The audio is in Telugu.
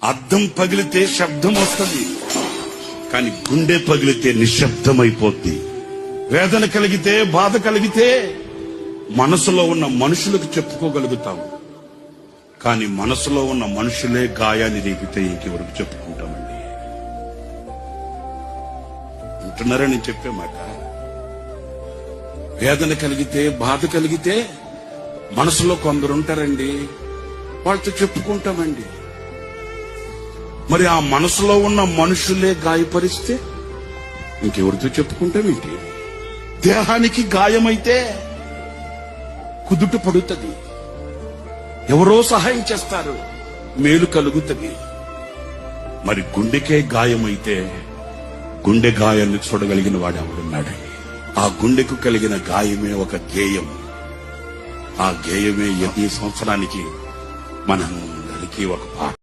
అద్దం పగిలితే శబ్దం వస్తుంది, కానీ గుండె పగిలితే నిశ్శబ్దమైపోద్ది. వేదన కలిగితే, బాధ కలిగితే మనసులో ఉన్న మనుషులకు చెప్పుకోగలుగుతాం, కానీ మనసులో ఉన్న మనుషులే గాయాన్ని రేపితే ఇంకెవరకు చెప్పుకుంటామండి? అంటున్నారా నేను చెప్పే మాట? వేదన కలిగితే, బాధ కలిగితే మనసులో కొందరు ఉంటారండి, వాళ్ళతో చెప్పుకుంటామండి. మరి ఆ మనసులో ఉన్న మనుషులే గాయపరిస్తే ఇంకెవరితో చెప్పుకుంటామేంటి? దేహానికి గాయమైతే కుదుట పడుతుంది, ఎవరో సహాయం చేస్తారు, మేలు కలుగుతుంది. మరి గుండెకే గాయమైతే గుండె గాయాన్ని చూడగలిగిన వాడు ఎవడున్నాడండి? ఆ గుండెకు కలిగిన గాయమే ఒక గేయం. ఆ గేయమే ఈ సంవత్సరానికి మనందరికీ ఒక పాట.